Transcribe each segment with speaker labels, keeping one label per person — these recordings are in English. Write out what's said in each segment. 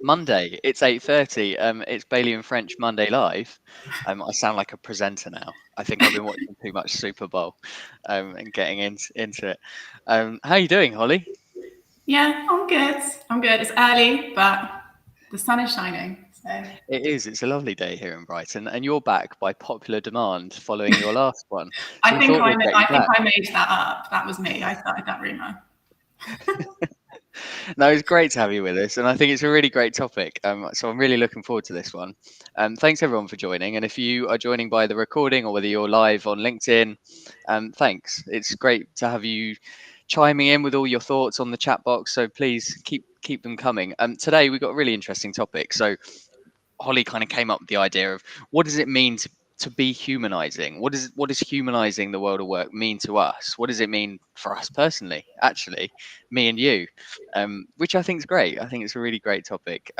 Speaker 1: Monday. It's 8:30. It's Bailey and French Monday Live. I sound like a presenter now. I think I've been watching too much Super Bowl, and getting into it. How are you doing, Holly?
Speaker 2: Yeah, I'm good. I'm good. It's early, but the sun is shining. So
Speaker 1: It is. It's a lovely day here in Brighton, and you're back by popular demand following your last one. So
Speaker 2: I
Speaker 1: we
Speaker 2: think
Speaker 1: thought
Speaker 2: I,
Speaker 1: we'd get you
Speaker 2: I think
Speaker 1: back.
Speaker 2: I made that up. That was me. I started that rumor.
Speaker 1: No, it's great to have you with us, and I think it's a really great topic. So I'm really looking forward to this one. Thanks everyone for joining, and if you are joining by the recording or whether you're live on LinkedIn, thanks. It's great to have you chiming in with all your thoughts on the chat box. So please keep them coming. Today we've got a really interesting topic. So Holly kind of came up with the idea of what does it mean to be humanizing? What does humanizing the world of work mean to us? What does it mean for us personally? Actually, me and you, which I think is great. I think it's a really great topic.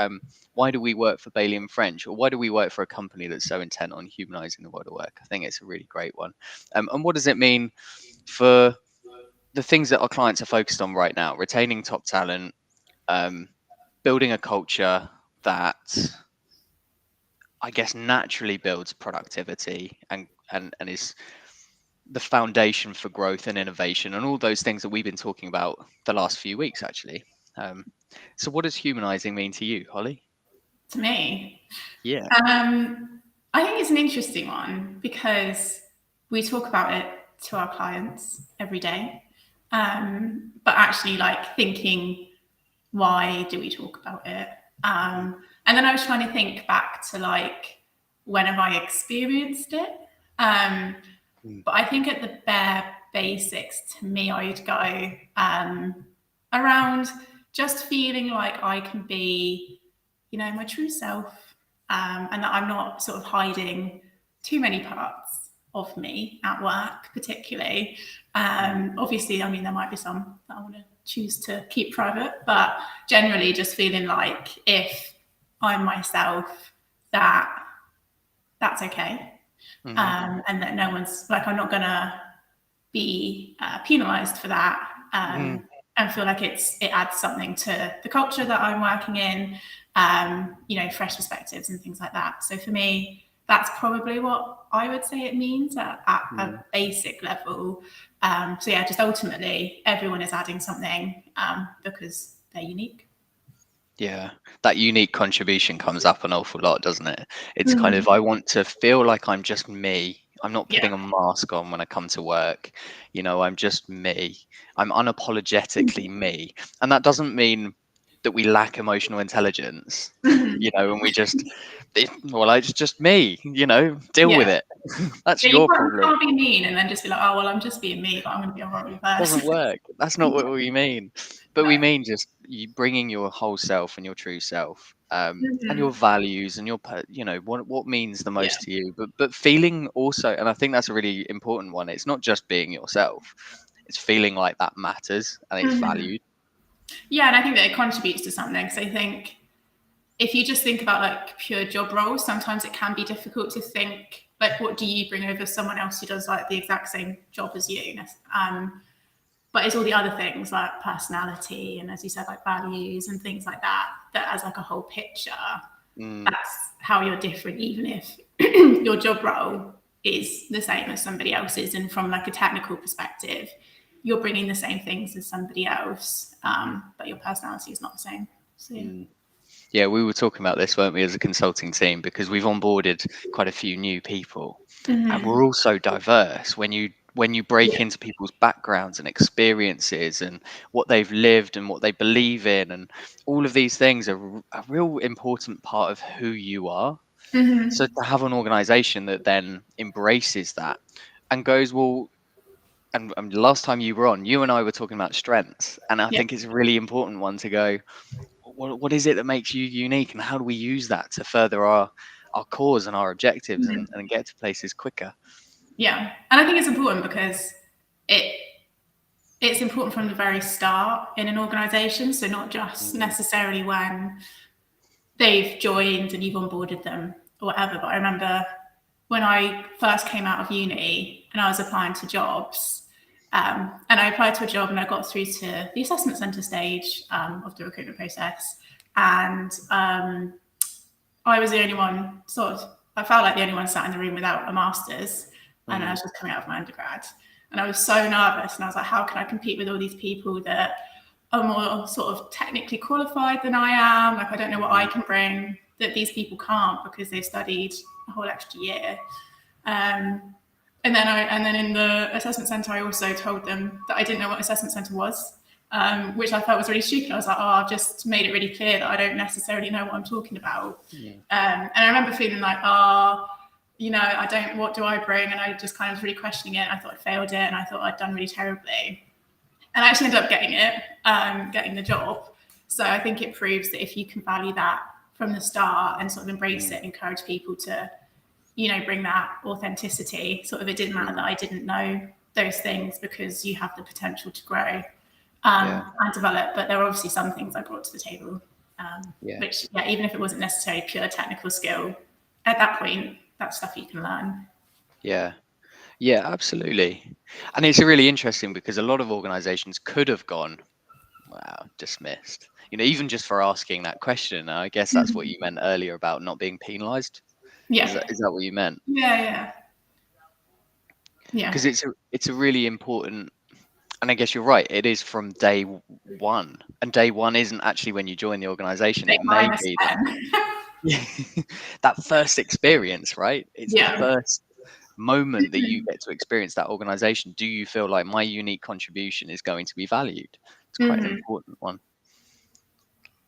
Speaker 1: Why do we work for Bailey and French, or why do we work for a company that's so intent on humanizing the world of work? I think it's a really great one. And what does it mean for the things that our clients are focused on right now? Retaining top talent, um, building a culture that I guess naturally builds productivity and is the foundation for growth and innovation and all those things that we've been talking about the last few weeks actually. Um, so what does humanizing mean to you, Holly?
Speaker 2: To me,
Speaker 1: Yeah.
Speaker 2: I think it's an interesting one because we talk about it to our clients every day, but actually, like thinking, why do we talk about it? And then I was trying to think back to like when have I experienced it? Um,
Speaker 1: Mm.
Speaker 2: But I think at the bare basics, to me, I would go around just feeling like I can be, my true self, and that I'm not sort of hiding too many parts of me at work, particularly. Obviously, I mean, there might be some that I want to choose to keep private, but generally, just feeling like if I'm myself, that's okay,
Speaker 1: Mm-hmm.
Speaker 2: and that no one's like, I'm not gonna be penalized for that,
Speaker 1: Mm.
Speaker 2: and feel like it adds something to the culture that I'm working in, fresh perspectives and things like that. So for me, that's probably what I would say it means at a
Speaker 1: Mm.
Speaker 2: basic level. So yeah, just ultimately everyone is adding something because they're unique.
Speaker 1: Yeah, that unique contribution comes up an awful lot, doesn't it? It's kind
Speaker 2: Mm.
Speaker 1: of, I want to feel like I'm just me. I'm not
Speaker 2: Yeah.
Speaker 1: putting a mask on when I come to work. I'm just me. I'm unapologetically me. And that doesn't mean that we lack emotional intelligence,
Speaker 2: Mhm.
Speaker 1: and well, it's just me, deal
Speaker 2: Yeah.
Speaker 1: with it. That's
Speaker 2: Yeah, you
Speaker 1: your
Speaker 2: can't, you
Speaker 1: problem.
Speaker 2: can't be mean and then just be like, oh, well, I'm just being me, but I'm going to be a horrible
Speaker 1: Doesn't
Speaker 2: person.
Speaker 1: work. That's not what we mean. But
Speaker 2: No.
Speaker 1: we mean just you bringing your whole self and your true self, and your
Speaker 2: Mhm.
Speaker 1: values and what means the
Speaker 2: Yeah.
Speaker 1: most to you. But feeling also, and I think that's a really important one. It's not just being yourself. It's feeling like that matters and it's
Speaker 2: Mhm.
Speaker 1: valued.
Speaker 2: Yeah, and I think that it contributes to something. So I think if you just think about like pure job roles, sometimes it can be difficult to think like, what do you bring over someone else who does like the exact same job as you? But it's all the other things like personality and, as you said, like values and things like that, that as like a whole picture,
Speaker 1: Mm,
Speaker 2: that's how you're different, even if your job role is the same as somebody else's. And from like a technical perspective, you're bringing the same things as somebody else, but your personality is not the same. So yeah.
Speaker 1: mm. Yeah, we were talking about this, weren't we, as a consulting team, because we've onboarded quite a few new people, and
Speaker 2: Mm-hmm.
Speaker 1: we're all so diverse. When you break
Speaker 2: Yeah.
Speaker 1: into people's backgrounds and experiences and what they've lived and what they believe in, and all of these things are a real important part of who you are. So
Speaker 2: Mm-hmm.
Speaker 1: to have an organization that then embraces that and goes, well, and last time you were on, you and I were talking about strengths, and I
Speaker 2: Yeah.
Speaker 1: think it's a really important one to go, what is it that makes you unique, and how do we use that to further our cause and our objectives, and get to places quicker.
Speaker 2: Yeah. And I think it's important because it it's important from the very start in an organization. So not just
Speaker 1: Mm,
Speaker 2: necessarily when they've joined and you've onboarded them or whatever. But I remember when I first came out of uni and I was applying to jobs, and I applied to a job and I got through to the assessment centre stage of the recruitment process. and I was the only one I felt like the only one sat in the room without a master's, and I was just coming out of my undergrad. And I was so nervous, and I was like, how can I compete with all these people that are more sort of technically qualified than I am? Like, I don't know what I can bring that these people can't because they've studied a whole extra year. And then in the assessment centre, I also told them that I didn't know what assessment centre was, which I felt was really stupid. I was like, I've just made it really clear that I don't necessarily know what I'm talking about. And I remember feeling like, what do I bring? And I just kind of was really questioning it. I thought I'd failed it, and I thought I'd done really terribly. And I actually ended up getting it, getting the job. So I think it proves that if you can value that from the start and sort of embrace it, encourage people to, bring that authenticity, sort of, it didn't matter that I didn't know those things, because you have the potential to grow and develop. But there were obviously some things I brought to the table, which, even if it wasn't necessarily pure technical skill, at that point, that's stuff you can learn.
Speaker 1: Yeah, absolutely. And it's really interesting because a lot of organizations could have gone, wow, dismissed, even just for asking that question. I guess that's what you meant earlier about not being penalized. Is that what you meant?
Speaker 2: Yeah.
Speaker 1: Because it's a really important, and I guess you're right, it is from day one. And day one isn't actually when you join the organization. It may be that first experience, right? It's the first moment that you get to experience that organization. Do you feel like my unique contribution is going to be valued? It's quite an important one.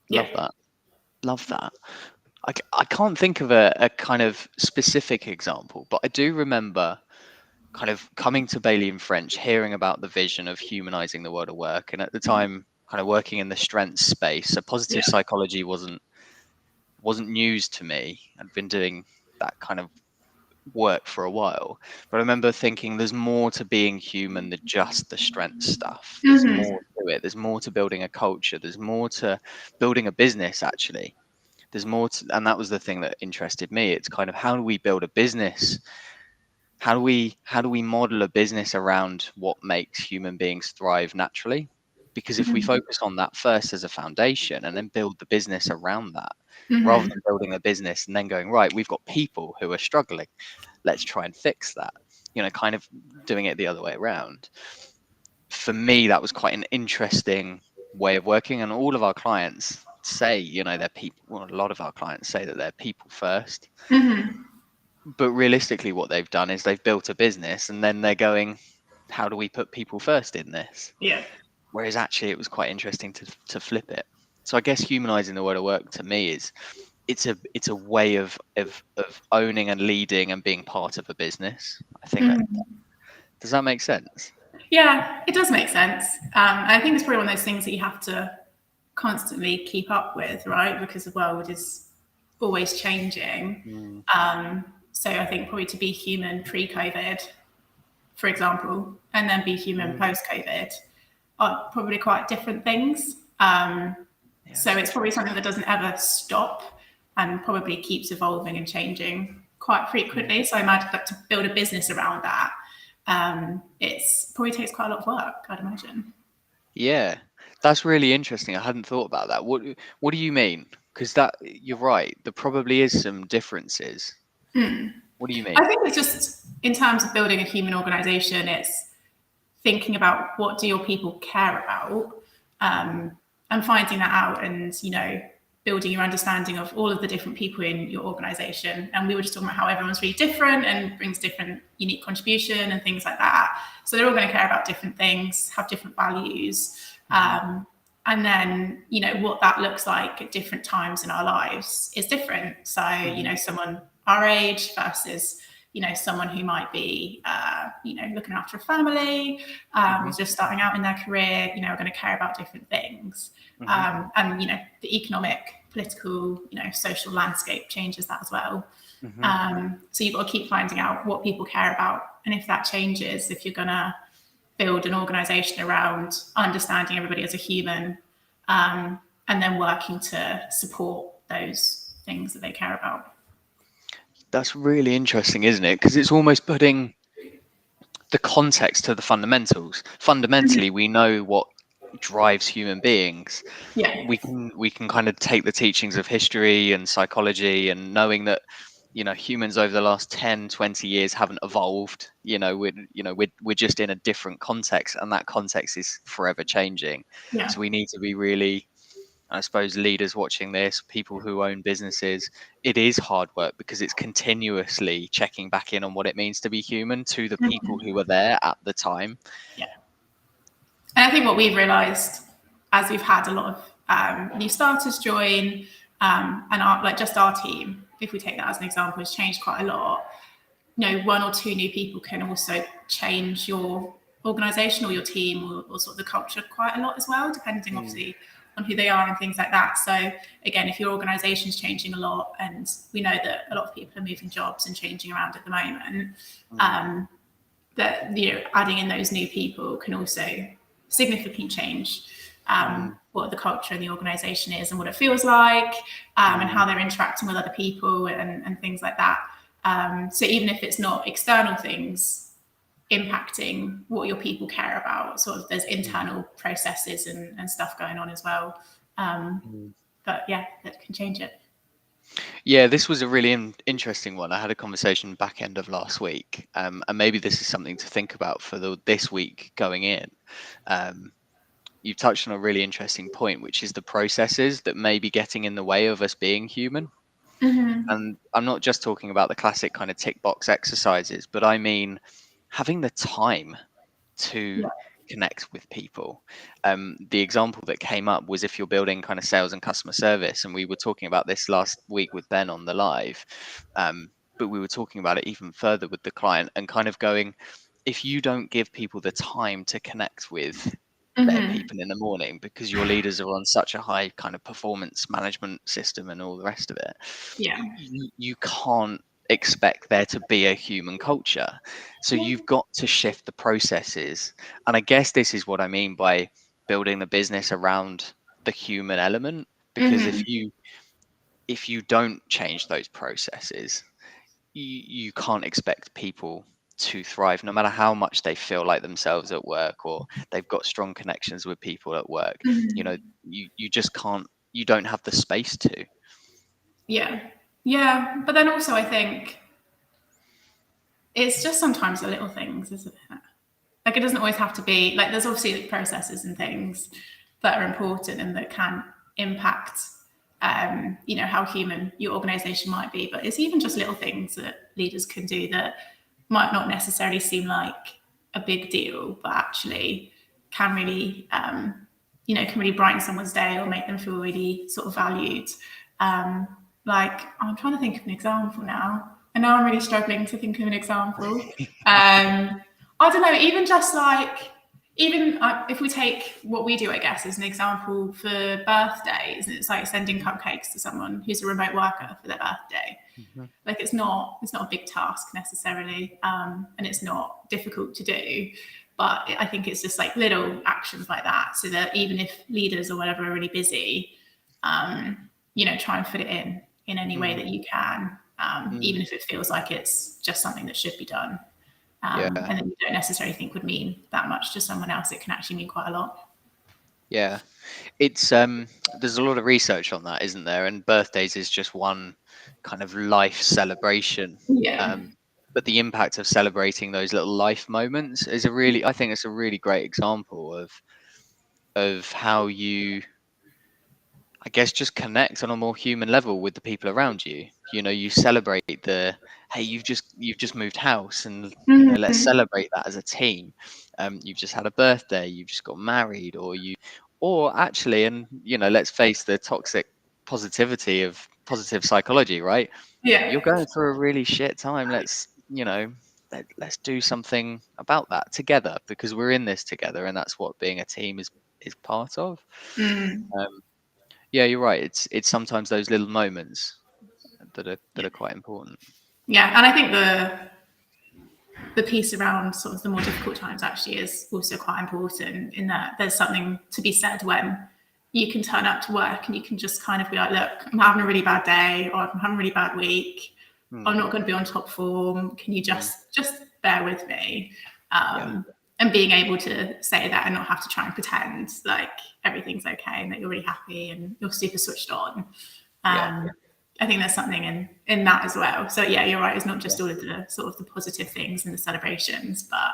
Speaker 1: Love that. I can't think of a kind of specific example, but I do remember kind of coming to Bailey and French, hearing about the vision of humanizing the world of work, and at the time kind of working in the strengths space. So positive psychology wasn't news to me. I'd been doing that kind of work for a while, but I remember thinking there's more to being human than just the strength stuff. There's more to it. There's more to building a culture. There's more to building a business, actually. There's more to, and that was the thing that interested me. It's kind of, how do we build a business? How do we model a business around what makes human beings thrive naturally? Because if we focus on that first as a foundation and then build the business around that, rather than building a business and then going, right, we've got people who are struggling, let's try and fix that, kind of doing it the other way around. For me, that was quite an interesting way of working. And all of our clients say, they're people, well, a lot of our clients say that they're people first. But realistically, what they've done is they've built a business and then they're going, how do we put people first in this? Whereas actually it was quite interesting to flip it. So I guess humanizing the world of work to me is, it's a way of owning and leading and being part of a business. I think does that make sense?
Speaker 2: Yeah, it does make sense. I think it's probably one of those things that you have to constantly keep up with, right? Because the world is always changing. So I think probably to be human pre-COVID, for example, and then be human post-COVID are probably quite different things. So it's probably something that doesn't ever stop and probably keeps evolving and changing quite frequently. So I imagine that to build a business around that, it's probably takes quite a lot of work, I'd imagine.
Speaker 1: Yeah, that's really interesting. I hadn't thought about that. What do you mean? Because that, you're right, there probably is some differences. What do you mean?
Speaker 2: I think it's just, in terms of building a human organization, it's thinking about what do your people care about, and finding that out, and building your understanding of all of the different people in your organization. And we were just talking about how everyone's really different and brings different unique contribution and things like that. So they're all going to care about different things, have different values. And then, what that looks like at different times in our lives is different. So, someone our age versus, someone who might be, looking after a family, or just starting out in their career, are going to care about different things. And, the economic, political, social landscape changes that as well. So you've got to keep finding out what people care about. And if that changes, if you're going to build an organization around understanding everybody as a human, and then working to support those things that they care about.
Speaker 1: That's really interesting, isn't it? Because it's almost putting the context to the fundamentals. Fundamentally, we know what drives human beings.
Speaker 2: Yeah.
Speaker 1: We can kind of take the teachings of history and psychology, and knowing that, you know, humans over the last 10-20 years haven't evolved. We're just in a different context, and that context is forever changing.
Speaker 2: Yeah.
Speaker 1: So we need to be really, I suppose, leaders watching this, people who own businesses, it is hard work because it's continuously checking back in on what it means to be human to the people who were there at the time.
Speaker 2: Yeah. And I think what we've realised as we've had a lot of new starters join, and our team, if we take that as an example, has changed quite a lot. You know, 1 or 2 new people can also change your organisation or your team or sort of the culture quite a lot as well, depending obviously on who they are and things like that. So again, if your organisation is changing a lot, and we know that a lot of people are moving jobs and changing around at the moment, that, you know, adding in those new people can also significantly change what the culture in the organisation is and what it feels like, and how they're interacting with other people and things like that. So even if it's not external things impacting what your people care about, sort of there's internal processes and stuff going on as well. But yeah, that can change it.
Speaker 1: Yeah, this was a really interesting one. I had a conversation back end of last week, and maybe this is something to think about for this week going in. You've touched on a really interesting point, which is the processes that may be getting in the way of us being human. And I'm not just talking about the classic kind of tick box exercises, but I mean having the time to connect with people. The example that came up was if you're building kind of sales and customer service, and we were talking about this last week with Ben on the live, but we were talking about it even further with the client and kind of going, if you don't give people the time to connect with their people in the morning because your leaders are on such a high kind of performance management system and all the rest of it, you can't expect there to be a human culture. So you've got to shift the processes. And I guess this is what I mean by building the business around the human element, because if you don't change those processes, you can't expect people to thrive, no matter how much they feel like themselves at work or they've got strong connections with people at work. You know, you just can't, you don't have the space to.
Speaker 2: Yeah, but then also I think it's just sometimes the little things, isn't it? Like, it doesn't always have to be like, there's obviously like processes and things that are important and that can impact you know, how human your organization might be, but it's even just little things that leaders can do that might not necessarily seem like a big deal, but actually can really you know, can really brighten someone's day or make them feel really sort of valued. Like, I'm trying to think of an example now, and now I'm really struggling to think of an example. I don't know, even just like, even if we take what we do, I guess, as an example for birthdays, and it's like sending cupcakes to someone who's a remote worker for their birthday. Like, it's not a big task necessarily, and it's not difficult to do. But I think it's just like little actions like that, so that even if leaders or whatever are really busy, you know, try and fit it in any way that you can, even if it feels like it's just something that should be done. And then you don't necessarily think would mean that much to someone else. It can actually mean quite a lot.
Speaker 1: Yeah, it's there's a lot of research on that, isn't there? And birthdays is just one kind of life celebration. But the impact of celebrating those little life moments is I think it's a really great example of how you, I guess, just connect on a more human level with the people around you. You know, you celebrate hey, you've just moved house, and you know, let's celebrate that as a team. You've just had a birthday, you've just got married, or actually, and you know, let's face the toxic positivity of positive psychology, right? You're going through a really shit time. Let's do something about that together, because we're in this together, and that's what being a team is part of. Yeah, you're right. It's sometimes those little moments that are quite important.
Speaker 2: Yeah, and I think the piece around sort of the more difficult times actually is also quite important, in that there's something to be said when you can turn up to work and you can just kind of be like, look, I'm having a really bad day, or I'm having a really bad week. I'm not going to be on top form. Can you just bear with me? and being able to say that and not have to try and pretend like everything's okay and that you're really happy and you're super switched on. I think there's something in that as well. So yeah, you're right. It's not just all of the sort of the positive things and the celebrations, but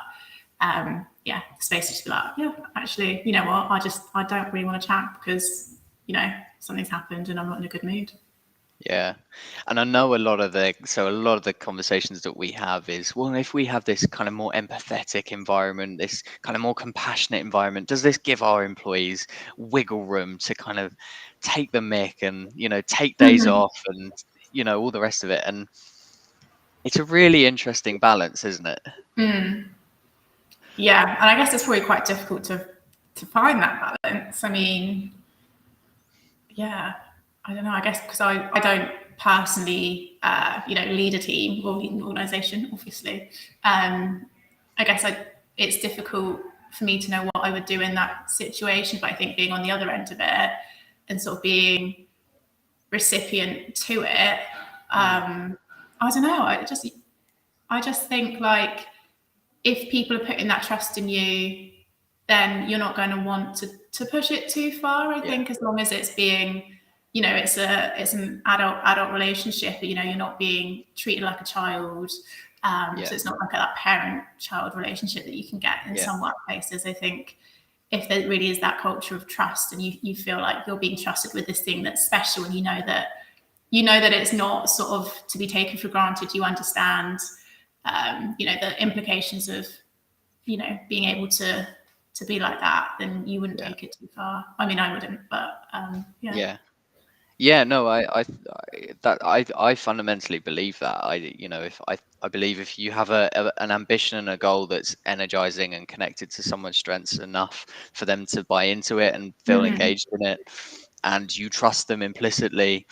Speaker 2: the space to just be like, yeah, actually, you know what? I don't really want to chat because, you know, something's happened and I'm not in a good mood.
Speaker 1: Yeah. And I know a lot of the conversations that we have is, well, if we have this kind of more empathetic environment, this kind of more compassionate environment, does this give our employees wiggle room to kind of take the mick and, you know, take days off and, you know, all the rest of it? And it's a really interesting balance, isn't it?
Speaker 2: Yeah. And I guess it's probably quite difficult to find that balance. I mean, yeah, I don't know. I guess because I don't personally, lead a team or lead an organisation, obviously. I guess it's difficult for me to know what I would do in that situation. But I think being on the other end of it and sort of being recipient to it, I don't know. I just think like if people are putting that trust in you, then you're not going to want to push it too far. I think as long as it's being, you know, it's an adult relationship. You know, you're not being treated like a child. So it's not like that parent-child relationship that you can get in some workplaces. I think if there really is that culture of trust and you feel like you're being trusted with this thing that's special and you know that it's not sort of to be taken for granted, you understand, the implications of, you know, being able to be like that, then you wouldn't take it too far. I mean, I wouldn't, but
Speaker 1: No, I fundamentally believe that. I believe if you have an ambition and a goal that's energizing and connected to someone's strengths enough for them to buy into it and feel engaged in it, and you trust them implicitly,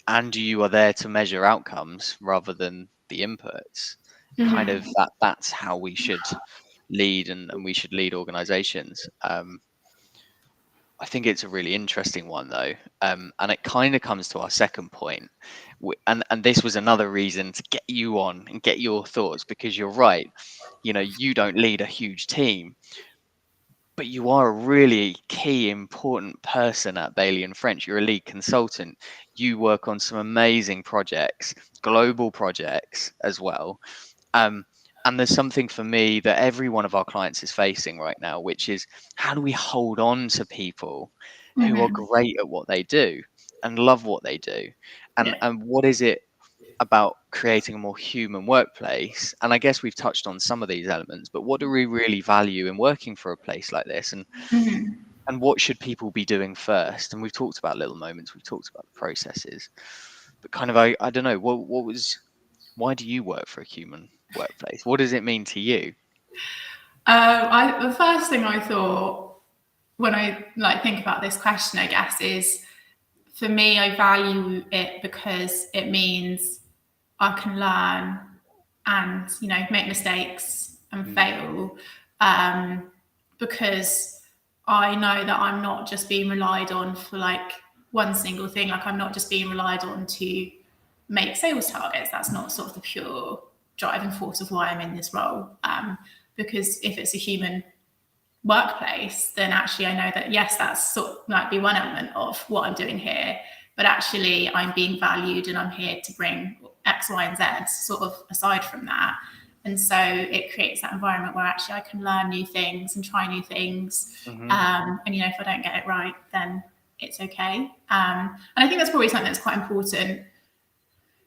Speaker 1: and you are there to measure outcomes rather than the inputs, kind of that's how we should lead, and we should lead organizations. I think it's a really interesting one though, and it kind of comes to our second point, and this was another reason to get you on and get your thoughts, because you're right. You know, you don't lead a huge team, but you are a really key, important person at Bailey and French. You're a lead consultant. You work on some amazing projects, global projects as well. And there's something for me that every one of our clients is facing right now, which is how do we hold on to people who are great at what they do and love what they do? And what is it about creating a more human workplace? And I guess we've touched on some of these elements, but what do we really value in working for a place like this? And what should people be doing first? And we've talked about little moments, we've talked about the processes, but kind of, I don't know, why do you work for a human workplace? What does it mean to you?
Speaker 2: The first thing I thought when I think about this question, I guess, is for me, I value it because it means I can learn and, you know, make mistakes and fail, because I know that I'm not just being relied on for like one single thing. Like I'm not just being relied on to make sales targets. That's not sort of the pure driving force of why I'm in this role. Because if it's a human workplace, then actually I know that, yes, that's sort of might be one element of what I'm doing here, but actually I'm being valued and I'm here to bring X, Y, and Z sort of aside from that. And so it creates that environment where actually I can learn new things and try new things. And, you know, if I don't get it right, then it's okay. And I think that's probably something that's quite important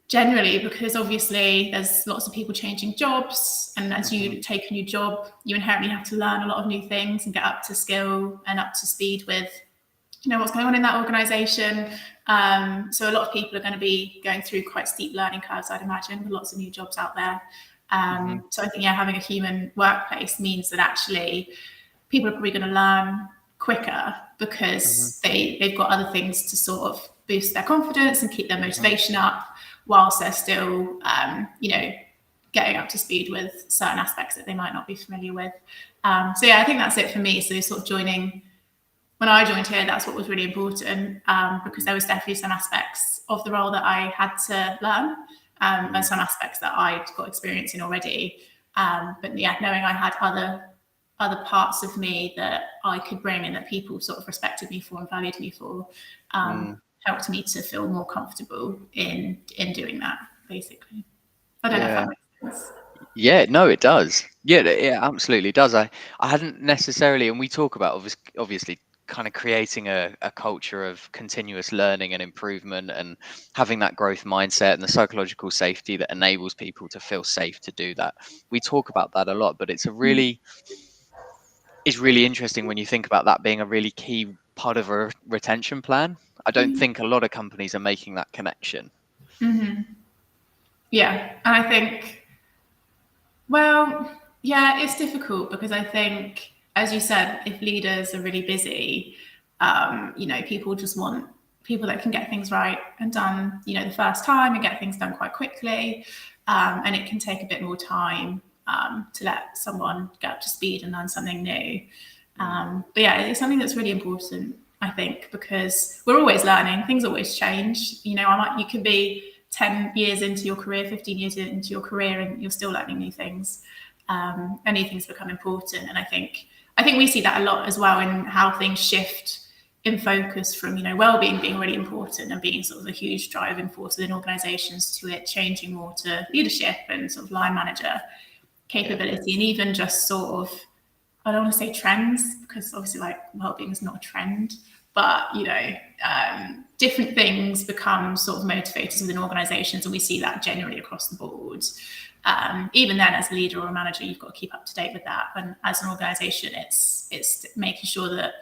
Speaker 2: generally, because obviously there's lots of people changing jobs, and as you take a new job, you inherently have to learn a lot of new things and get up to skill and up to speed with, you know, what's going on in that organization. So a lot of people are going to be going through quite steep learning curves, I'd imagine, with lots of new jobs out there. So I think, having a human workplace means that actually people are probably going to learn quicker because they've got other things to sort of boost their confidence and keep their motivation up, whilst they're still, getting up to speed with certain aspects that they might not be familiar with. So I think that's it for me. So sort of when I joined here, that's what was really important, because there was definitely some aspects of the role that I had to learn, and some aspects that I'd got experience in already. But knowing I had other other parts of me that I could bring and that people sort of respected me for and valued me for, helped me to feel more comfortable in doing that, basically. I don't know if that makes sense.
Speaker 1: Yeah, no, it does. Yeah, it absolutely does. I hadn't necessarily, and we talk about obviously kind of creating a culture of continuous learning and improvement and having that growth mindset and the psychological safety that enables people to feel safe to do that. We talk about that a lot, but it's really interesting when you think about that being a really key part of a retention plan. I don't think a lot of companies are making that connection.
Speaker 2: Yeah, and I think, well, yeah, it's difficult because I think, as you said, if leaders are really busy, people just want people that can get things right and done, the first time and get things done quite quickly. And it can take a bit more time to let someone get up to speed and learn something new. But yeah, it's something that's really important, I think, because we're always learning. Things always change. You could be 10 years into your career, 15 years into your career, and you're still learning new things. And new things become important. And I think we see that a lot as well in how things shift in focus from, well-being being really important and being sort of a huge driving force within organizations, to it changing more to leadership and sort of line manager capability, and even just sort of, I don't want to say trends, because obviously like well-being is not a trend, but different things become sort of motivators within organizations, and we see that generally across the board. Even then, as a leader or a manager, you've got to keep up to date with that. And as an organization, it's making sure that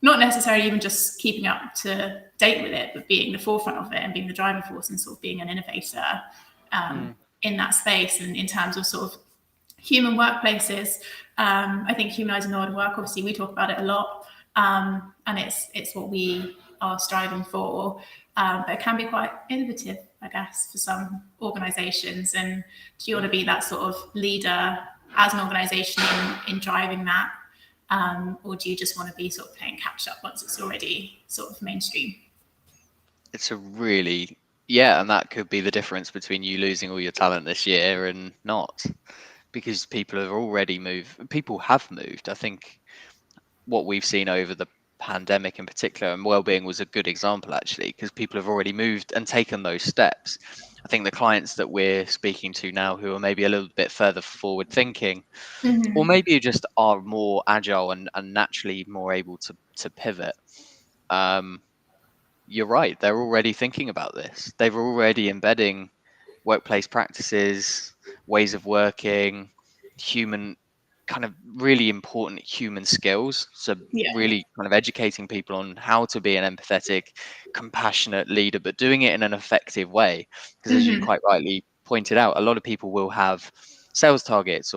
Speaker 2: not necessarily even just keeping up to date with it, but being the forefront of it and being the driving force and sort of being an innovator in that space. And in terms of sort of human workplaces, I think humanizing the world of work, obviously we talk about it a lot, and it's what we are striving for, but it can be quite innovative, I guess, for some organizations. And do you want to be that sort of leader as an organization in driving that, or do you just want to be sort of playing catch up once it's already sort of mainstream?
Speaker 1: It's a really, yeah, and that could be the difference between you losing all your talent this year and not, because people have already moved. People have moved. I think what we've seen over the pandemic in particular, and well-being was a good example actually, because people have already moved and taken those steps. I think the clients that we're speaking to now, who are maybe a little bit further forward thinking, or maybe just are more agile and naturally more able to pivot, you're right, they're already thinking about this. They're already embedding workplace practices, ways of working, human, kind of really important human skills. So
Speaker 2: Yeah.
Speaker 1: really kind of educating people on how to be an empathetic, compassionate leader, but doing it in an effective way. Because as you quite rightly pointed out, a lot of people will have sales targets,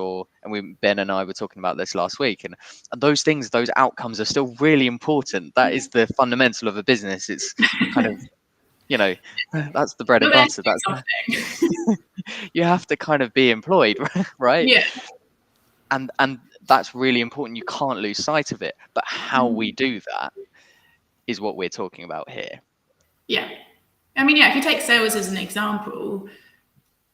Speaker 1: Ben and I were talking about this last week, and those things, those outcomes are still really important. That is the fundamental of a business. It's kind of, that's the bread and
Speaker 2: Well,
Speaker 1: butter. You have to kind of be employed, right?
Speaker 2: yeah.
Speaker 1: And that's really important. You can't lose sight of it. But how we do that is what we're talking about here.
Speaker 2: Yeah. I mean, yeah, if you take sales as an example,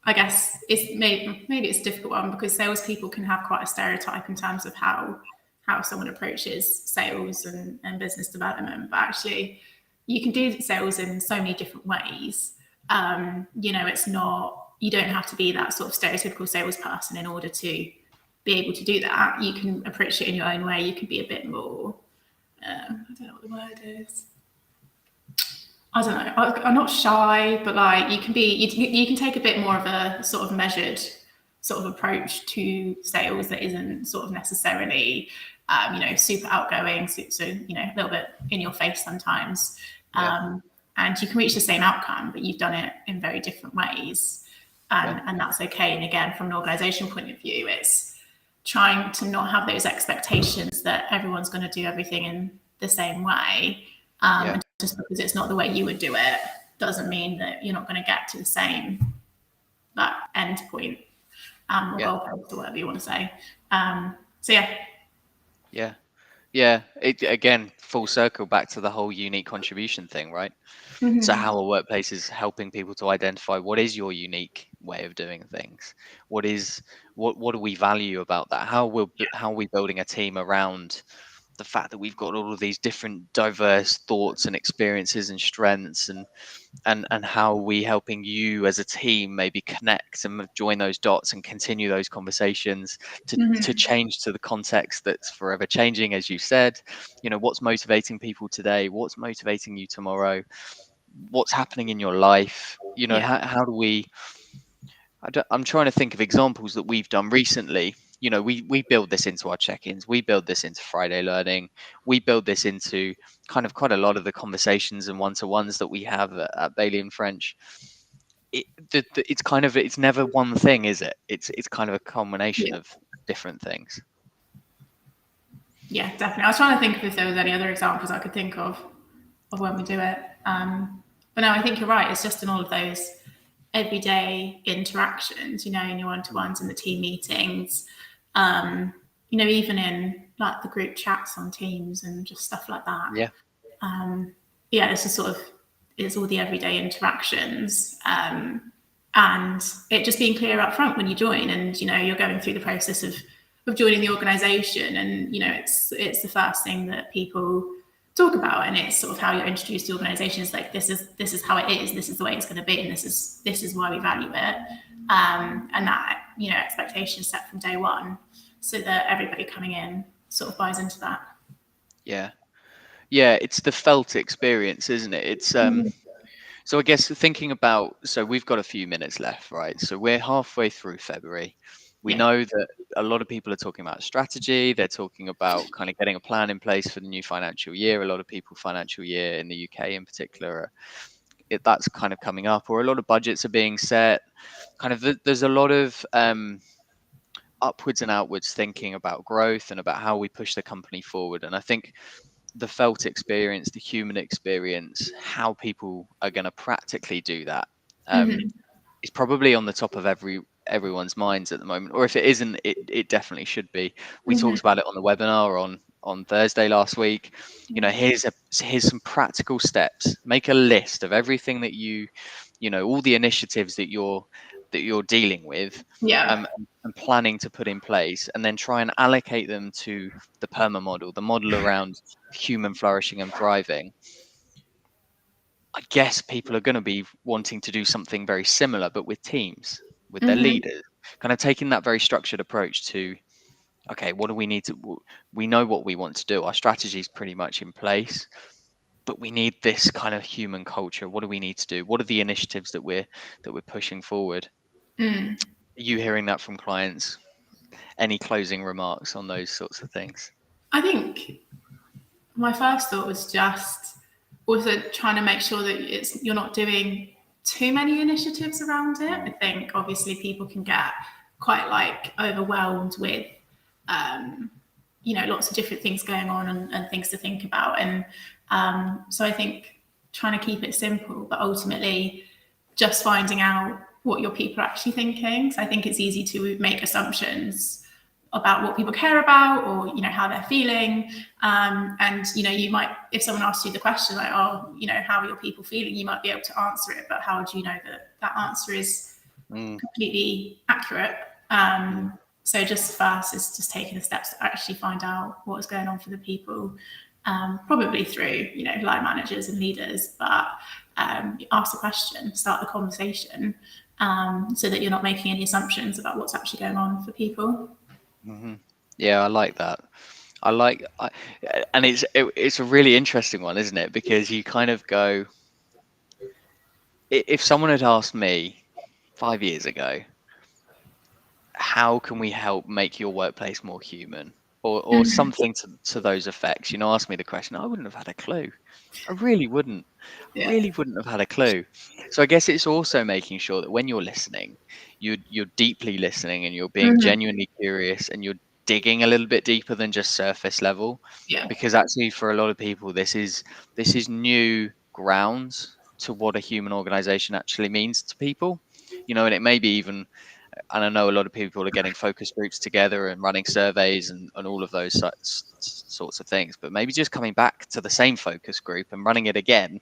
Speaker 2: I guess it's maybe it's a difficult one, because salespeople can have quite a stereotype in terms of how someone approaches sales and business development. But actually, you can do sales in so many different ways. It's not, you don't have to be that sort of stereotypical salesperson in order to be able to do that. You can approach it in your own way. You can be a bit more, I don't know what the word is. I don't know. I'm not shy, but like you can take a bit more of a sort of measured sort of approach to sales that isn't sort of necessarily, super outgoing. So a little bit in your face sometimes, and you can reach the same outcome, but you've done it in very different ways, and that's okay. And again, from an organisation point of view, it's trying to not have those expectations that everyone's going to do everything in the same way. And just because it's not the way you would do it doesn't mean that you're not going to get to the same end point, or goalpost, or whatever you want to say. So yeah.
Speaker 1: Yeah, it again full circle back to the whole unique contribution thing, right? So
Speaker 2: Hmm.
Speaker 1: how a workplace is helping people to identify what is your unique way of doing things. What is what do we value about that? How are we building a team around the fact that we've got all of these different diverse thoughts and experiences and strengths, and how are we helping you as a team maybe connect and join those dots and continue those conversations to
Speaker 2: Hmm.
Speaker 1: change to the context that's forever changing, as you said. What's motivating people today, what's motivating you tomorrow, what's happening in your life.
Speaker 2: Yeah.
Speaker 1: How do we I'm trying to think of examples that we've done recently. We build this into our check-ins, we build this into Friday learning, we build this into kind of quite a lot of the conversations and one-to-ones that we have at Bailey and French. It's never one thing, is it? It's kind of a combination
Speaker 2: Yeah.
Speaker 1: of different things.
Speaker 2: Yeah, definitely. I was trying to think if there was any other examples I could think of when we do it. But no, I think you're right. It's just in all of those everyday interactions, in your one-to-ones and the team meetings, even in like the group chats on Teams and just stuff like that.
Speaker 1: Yeah.
Speaker 2: Yeah, it's just sort of it's all the everyday interactions. And it just being clear up front when you join, and you're going through the process of joining the organization, and it's the first thing that people talk about, and it's sort of how you're introduced to the organization. Is like, this is how it is, this is the way it's going to be, and this is why we value it. And that expectation set from day one, so that everybody coming in sort of buys into that.
Speaker 1: Yeah. Yeah, it's the felt experience, isn't it? It's So I guess thinking about, so we've got a few minutes left, right? So we're halfway through February. We
Speaker 2: Yeah.
Speaker 1: know that a lot of people are talking about strategy. They're talking about kind of getting a plan in place for the new financial year. A lot of people, financial year in the UK in particular, that's kind of coming up, or a lot of budgets are being set. Kind of, there's a lot of upwards and outwards thinking about growth and about how we push the company forward. And I think the felt experience, the human experience, how people are going to practically do that, um,
Speaker 2: Hmm.
Speaker 1: is probably on the top of everyone's minds at the moment. Or if it isn't, it definitely should be. We
Speaker 2: Hmm.
Speaker 1: talked about it on the webinar on Thursday last week. Here's some practical steps. Make a list of everything that all the initiatives that you're dealing with,
Speaker 2: Yeah.
Speaker 1: um, and planning to put in place, and then try and allocate them to the PERMA model, the model around human flourishing and thriving. I guess people are going to be wanting to do something very similar, but with teams, with their
Speaker 2: Hmm.
Speaker 1: leaders, kind of taking that very structured approach to, okay, what do we need to, we know what we want to do. Our strategy is pretty much in place, but we need this kind of human culture. What do we need to do? What are the initiatives that we're pushing forward?
Speaker 2: Mm.
Speaker 1: Are you hearing that from clients? Any closing remarks on those sorts of things?
Speaker 2: I think my first thought was just also trying to make sure that you're not doing too many initiatives around it. I think obviously people can get quite like overwhelmed with lots of different things going on, and things to think about, and so I think trying to keep it simple, but ultimately just finding out what your people are actually thinking. So I think it's easy to make assumptions about what people care about, or how they're feeling, and you might, if someone asks you the question like, oh, how are your people feeling, you might be able to answer it, but how do you know that that answer is
Speaker 1: Mm,
Speaker 2: completely accurate? So just first is just taking the steps to actually find out what's going on for the people, probably through line managers and leaders, but ask the question, start the conversation, so that you're not making any assumptions about what's actually going on for people.
Speaker 1: hmm Yeah, I like that. And it's a really interesting one, isn't it? Because you kind of go, if someone had asked me 5 years ago, how can we help make your workplace more human, or
Speaker 2: Mhm.
Speaker 1: something to those effects, ask me the question, I wouldn't have had a clue. I really wouldn't. I
Speaker 2: Yeah.
Speaker 1: really wouldn't have had a clue. So I guess it's also making sure that when you're listening, you're deeply listening, and you're being
Speaker 2: Mhm.
Speaker 1: genuinely curious, and you're digging a little bit deeper than just surface level.
Speaker 2: Yeah.
Speaker 1: Because actually, for a lot of people, this is new grounds to what a human organization actually means to people. And it may be even and I know a lot of people are getting focus groups together and running surveys and all of those sorts of things, but maybe just coming back to the same focus group and running it again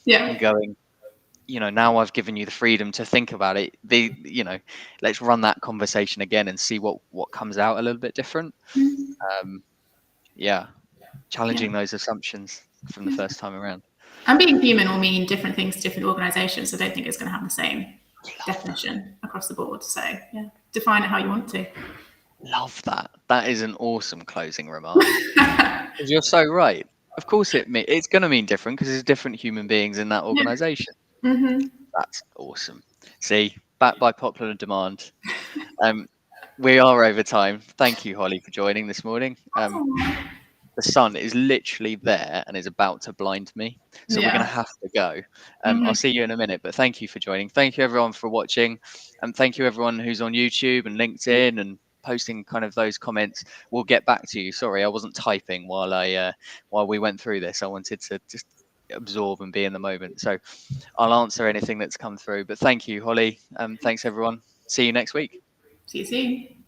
Speaker 1: and going, now I've given you the freedom to think about it. Let's run that conversation again and see what comes out a little bit different. Challenging those assumptions from the first time around.
Speaker 2: And being human will mean different things to different organisations. So I don't think it's going to have the same definition across the board. So define it how you want to.
Speaker 1: Love that. That is an awesome closing remark. You're so right. Of course, it's going to mean different because there's different human beings in that organisation. That's awesome. See, back by popular demand. We are over time. Thank you, Holly, for joining this morning. The sun is literally there and is about to blind me, so we're going to have to go. I'll see you in a minute, but thank you for joining. Thank you everyone for watching, and thank you everyone who's on YouTube and LinkedIn and posting kind of those comments. We'll get back to you. Sorry, I wasn't typing while we went through this. I wanted to just absorb and be in the moment, so I'll answer anything that's come through. But thank you, Holly. Thanks everyone. See you next week.
Speaker 2: See you soon.